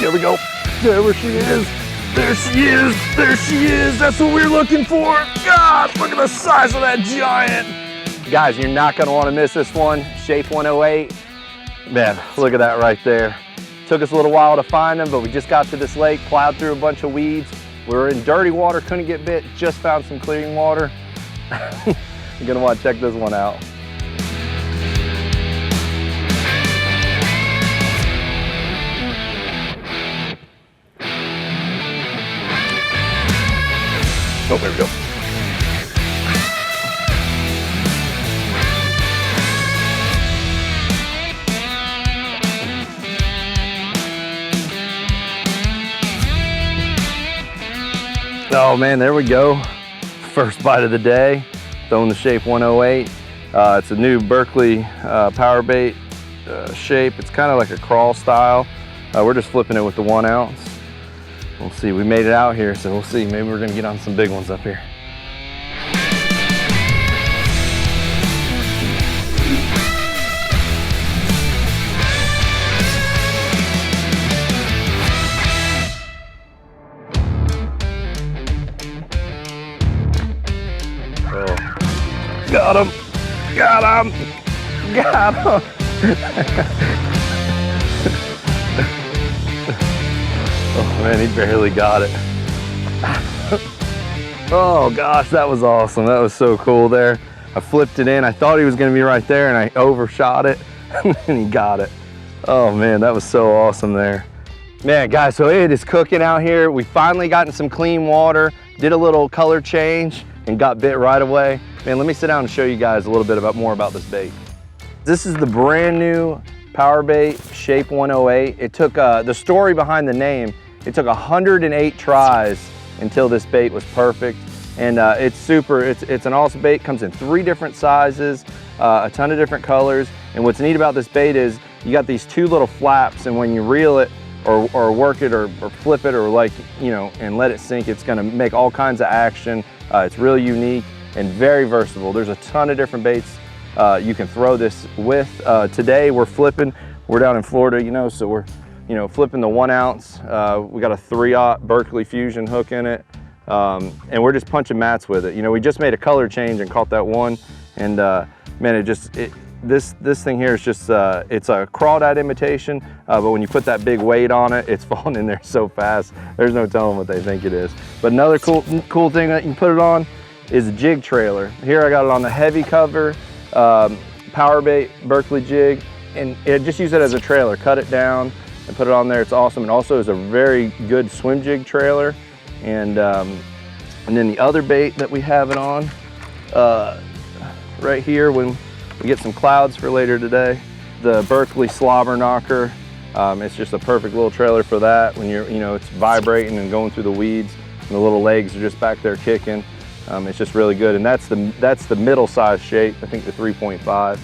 There we go. There she is. There she is. There she is. That's what we're looking for. God, look at the size of that giant. Guys, you're not gonna wanna miss this one. Shape 108. Man, look at that right there. Took us a little while to find them, but we just got to this lake, plowed through a bunch of weeds. We were in dirty water, couldn't get bit, just found some clean water. You're gonna wanna check this one out. Oh, there we go. Oh man, there we go. First bite of the day, throwing the Shape 108. It's a new Berkley Powerbait shape. It's kind of like a crawl style. We're just flipping it with the 1 ounce. We'll see, we made it out here, so we'll see. Maybe we're gonna get on some big ones up here. Oh. Got him! Got him! Got him! Oh man, he barely got it. Oh gosh, that was awesome. That was so cool there. I flipped it in. I thought he was gonna be right there and I overshot it and he got it. Oh man, that was so awesome there. Man, guys, so it is cooking out here. We finally got in some clean water, did a little color change and got bit right away. Man, let me sit down and show you guys a little bit more about this bait. This is the brand new Powerbait Shape 108. It took, the story behind the name, it took 108 tries until this bait was perfect. And it's super, it's an awesome bait, comes in 3 different sizes, a ton of different colors. And what's neat about this bait is you got these 2 little flaps, and when you reel it or work it or flip it or and let it sink, it's gonna make all kinds of action. It's really unique and very versatile. There's a ton of different baits you can throw this with. Today we're flipping, we're down in Florida, so we're flipping the 1 ounce. We got a 3/0 Berkley Fusion hook in it. And we're just punching mats with it. We just made a color change and caught that one. And man, this thing here is just, it's a crawdad imitation, but when you put that big weight on it, it's falling in there so fast. There's no telling what they think it is. But another cool thing that you can put it on is a jig trailer. Here I got it on the heavy cover, Powerbait Berkley jig, and just use it as a trailer. Cut it down and put it on there. It's awesome. And also is a very good swim jig trailer. And then the other bait that we have it on, right here when we get some clouds for later today, the Berkley Slobber Knocker. It's just a perfect little trailer for that when it's vibrating and going through the weeds and the little legs are just back there kicking. It's just really good. And that's the middle size shape, I think the 3.5.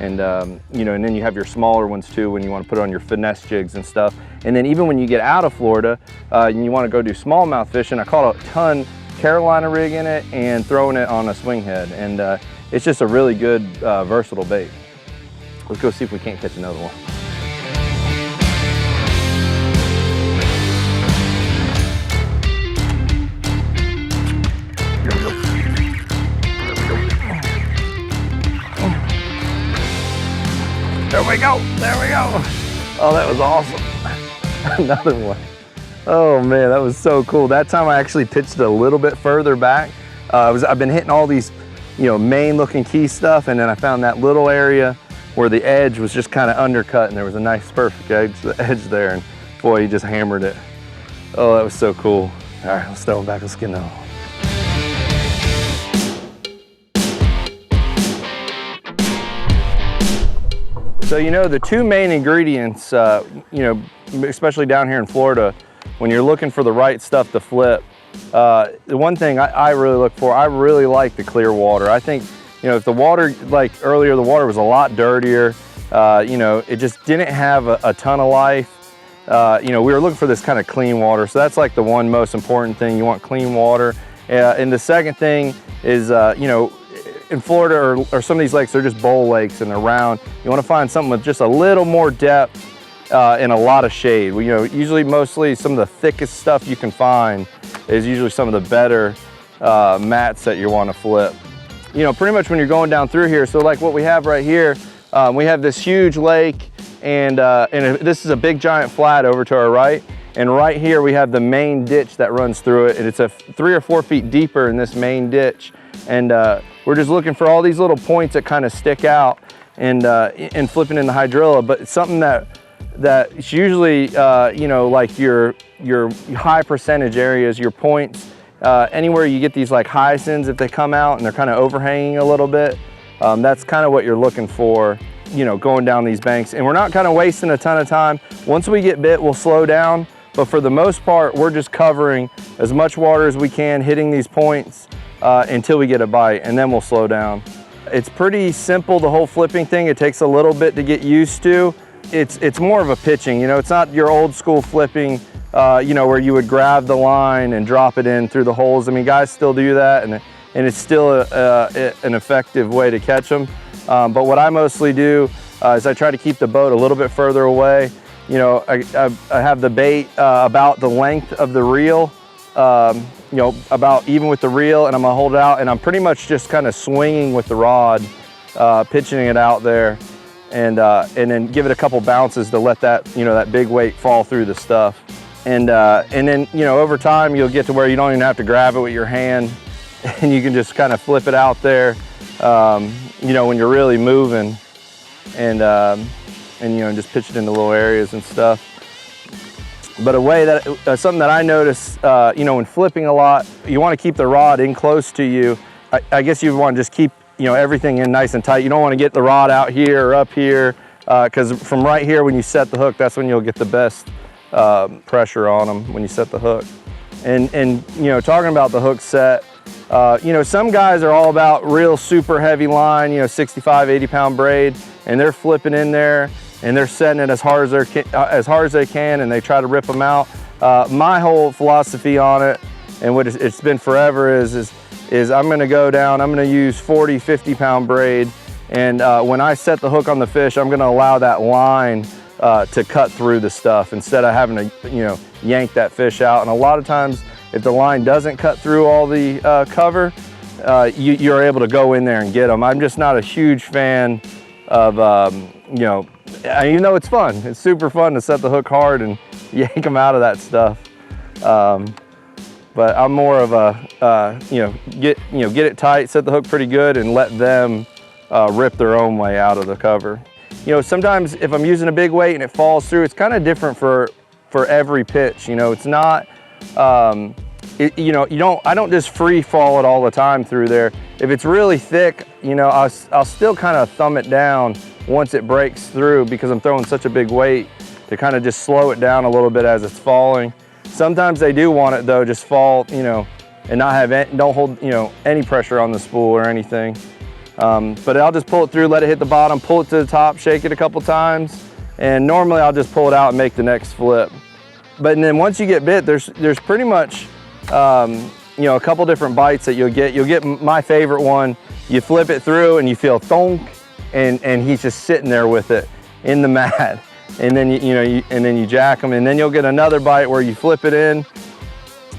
And and then you have your smaller ones too when you want to put it on your finesse jigs and stuff. And then even when you get out of Florida and you want to go do smallmouth fishing, I caught a ton Carolina rig in it and throwing it on a swing head. And it's just a really good versatile bait. Let's go see if we can't catch another one. There we go, there we go. Oh, that was awesome. Another one. Oh man, that was so cool. That time I actually pitched it a little bit further back. I've been hitting all these, main looking key stuff, and then I found that little area where the edge was just kind of undercut and there was a nice perfect edge there, and boy, he just hammered it. Oh, that was so cool. All right, let's throw him back, let's get another one. So the 2 main ingredients, especially down here in Florida, when you're looking for the right stuff to flip, the one thing I really look for, I really like the clear water. I think, if the water, like earlier, the water was a lot dirtier, it just didn't have a ton of life. We were looking for this kind of clean water. So that's like the one most important thing. You want clean water. And the second thing is, in Florida or some of these lakes, they're just bowl lakes and they're round. You want to find something with just a little more depth in a lot of shade. You know, usually mostly some of the thickest stuff you can find is usually some of the better mats that you want to flip. You know, pretty much when you're going down through here, so like what we have right here, we have this huge lake, and this is a big giant flat over to our right. And right here we have the main ditch that runs through it, and it's 3 or 4 feet deeper in this main ditch. And we're just looking for all these little points that kind of stick out and flipping in the hydrilla. But it's something that's usually, you know, like your high percentage areas, your points, anywhere you get these like hyacinths, if they come out and they're kind of overhanging a little bit, that's kind of what you're looking for, you know, going down these banks. And we're not kind of wasting a ton of time. Once we get bit, we'll slow down. But for the most part, we're just covering as much water as we can, hitting these points until we get a bite, and then we'll slow down. It's pretty simple, the whole flipping thing. It takes a little bit to get used to. It's more of a pitching, you know, it's not your old school flipping, you know, where you would grab the line and drop it in through the holes. I mean, guys still do that, and it's still an effective way to catch them. But what I mostly do is I try to keep the boat a little bit further away. You know, I have the bait about the length of the reel, you know, about even with the reel, and I'm gonna hold it out, and I'm pretty much just kind of swinging with the rod, pitching it out there, and then give it a couple bounces to let that, you know, that big weight fall through the stuff. And then, you know, over time you'll get to where you don't even have to grab it with your hand, and you can just kind of flip it out there, you know, when you're really moving, and you know, just pitch it into little areas and stuff. But a way that, something that I notice, you know, when flipping a lot, you want to keep the rod in close to you. I guess you want to just keep, you know, everything in nice and tight. You don't want to get the rod out here or up here, because from right here when you set the hook, that's when you'll get the best pressure on them, when you set the hook. And you know, talking about the hook set, you know, some guys are all about real super heavy line, you know, 65, 80-pound braid, and they're flipping in there and they're setting it as hard as they can, and they try to rip them out. My whole philosophy on it, and what it's been forever, is I'm gonna go down, I'm gonna use 40, 50-pound braid, and when I set the hook on the fish, I'm gonna allow that line to cut through the stuff instead of having to, you know, yank that fish out. And a lot of times, if the line doesn't cut through all the cover, you're able to go in there and get them. I'm just not a huge fan of, you know, even though it's fun, it's super fun to set the hook hard and yank them out of that stuff. But I'm more of a, you know, get it tight, set the hook pretty good, and let them rip their own way out of the cover. You know, sometimes if I'm using a big weight and it falls through, it's kind of different for every pitch. You know, it's not, you know, I don't just free fall it all the time through there. If it's really thick, you know, I'll still kind of thumb it down once it breaks through, because I'm throwing such a big weight, to kind of just slow it down a little bit as it's falling. Sometimes they do want it though, just fall, you know, and not have don't hold, you know, any pressure on the spool or anything. But I'll just pull it through, let it hit the bottom, pull it to the top, shake it a couple times, and normally I'll just pull it out and make the next flip. But then once you get bit, there's pretty much, you know, a couple different bites that you'll get. You'll get my favorite one. You flip it through and you feel thonk, and he's just sitting there with it in the mat. And then you jack them, and then you'll get another bite where you flip it in,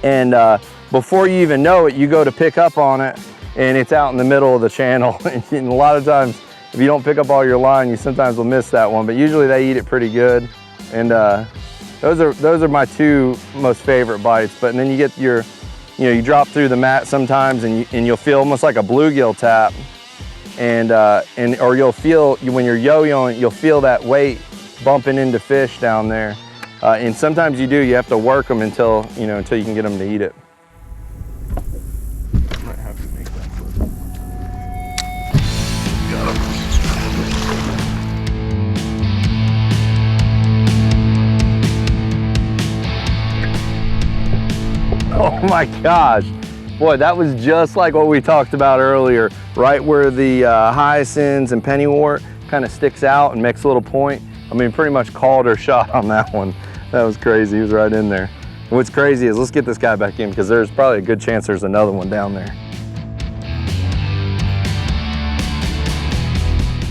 and before you even know it, you go to pick up on it, and it's out in the middle of the channel. And a lot of times, if you don't pick up all your line, you sometimes will miss that one, but usually they eat it pretty good. And those are my two most favorite bites. But then you get your, you know, you drop through the mat sometimes, and you'll feel almost like a bluegill tap, or you'll feel, when you're yo-yoing, you'll feel that weight bumping into fish down there. And sometimes you have to work them until you can get them to eat it. Might have to make that flip. Got him. Oh my gosh. Boy, that was just like what we talked about earlier, right where the hyacinths and pennywort kind of sticks out and makes a little point. I mean, pretty much called her shot on that one. That was crazy, he was right in there. And what's crazy is, let's get this guy back in, because there's probably a good chance there's another one down there.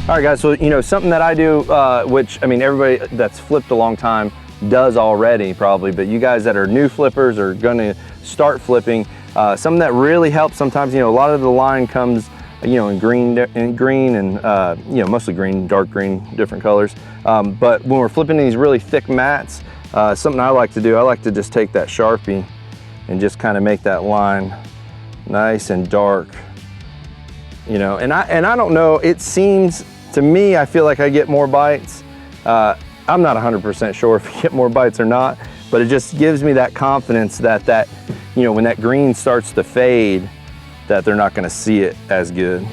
All right, guys, so you know, something that I do, which I mean, everybody that's flipped a long time does already probably, but you guys that are new flippers or gonna start flipping, something that really helps sometimes, you know, a lot of the line comes, you know, in green and, you know, mostly green, dark green, different colors. But when we're flipping these really thick mats, something I like to do, I like to just take that Sharpie and just kind of make that line nice and dark, you know. And I don't know, it seems to me, I feel like I get more bites. I'm not 100% sure if I get more bites or not, but it just gives me that confidence that you know, when that green starts to fade, that they're not gonna see it as good.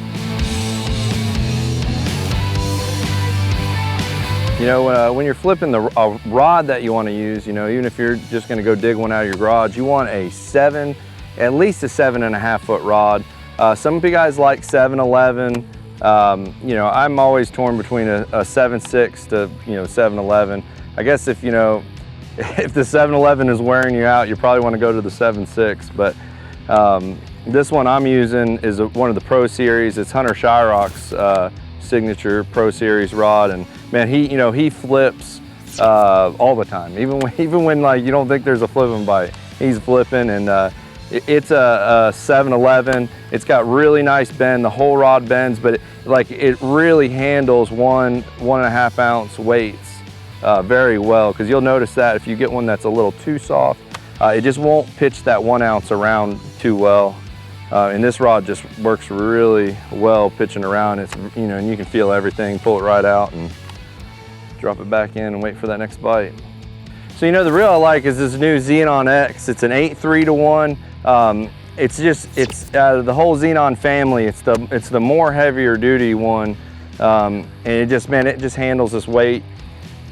You know, when you're flipping a rod that you wanna use, you know, even if you're just gonna go dig one out of your garage, you want at least a 7.5 foot rod. Some of you guys like 7-11. You know, I'm always torn between a 7.6 to, you know, 7-11. I guess if, you know, if the 7-11 is wearing you out, you probably want to go to the 7.6. But this one I'm using is one of the Pro Series. It's Hunter Shyrock's signature Pro Series rod, and man, he flips all the time. Even when like you don't think there's a flipping bite, he's flipping, and it's a 7-11. It's got really nice bend. The whole rod bends, but it really handles 1.5 ounce weights very well. Because you'll notice that if you get one that's a little too soft, it just won't pitch that 1 ounce around too well. And this rod just works really well pitching around. It's, you know, and you can feel everything. Pull it right out and drop it back in and wait for that next bite. So, you know, the reel I like is this new Xenon X. It's an 8-3-1. It's out of the whole Xenon family. It's the more heavier duty one, and it just handles this weight,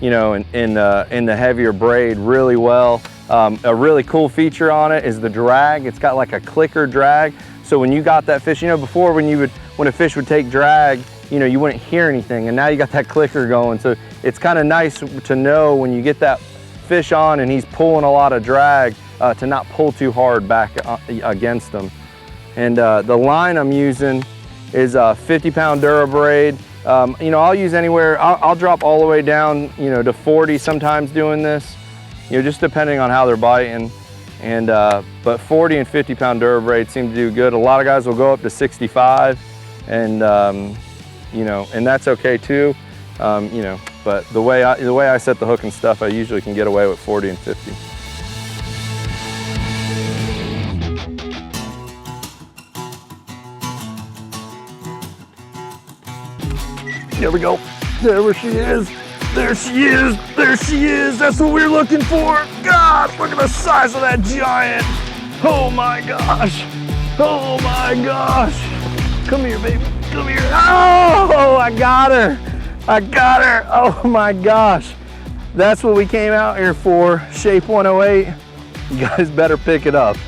you know, in the heavier braid really well. A really cool feature on it is the drag. It's got like a clicker drag. So when you got that fish, you know, before when a fish would take drag, you know, you wouldn't hear anything, and now you got that clicker going. So it's kind of nice to know when you get that fish on and he's pulling a lot of drag, to not pull too hard back against them. And the line I'm using is a 50-pound DuraBraid. You know, I'll use anywhere, I'll drop all the way down, you know, to 40 sometimes doing this, you know, just depending on how they're biting. And but 40 and 50-pound DuraBraid seem to do good. A lot of guys will go up to 65, and you know, and that's okay too. You know, but the way I set the hook and stuff, I usually can get away with 40 and 50. There we go. There she is. There she is. There she is. That's what we're looking for. God, look at the size of that giant. Oh my gosh. Oh my gosh. Come here, baby. Come here. Oh, I got her. I got her. Oh my gosh. That's what we came out here for. Shape 108. You guys better pick it up.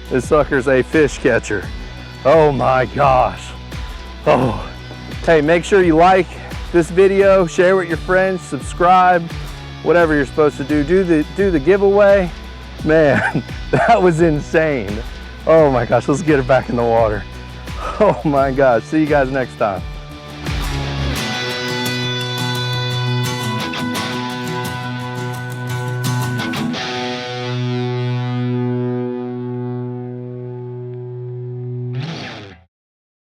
This sucker's a fish catcher. Oh my gosh. Oh. Hey, make sure you like this video, share with your friends, subscribe, whatever you're supposed to do. Do the giveaway. Man, that was insane. Oh my gosh, let's get her back in the water. Oh my gosh, see you guys next time.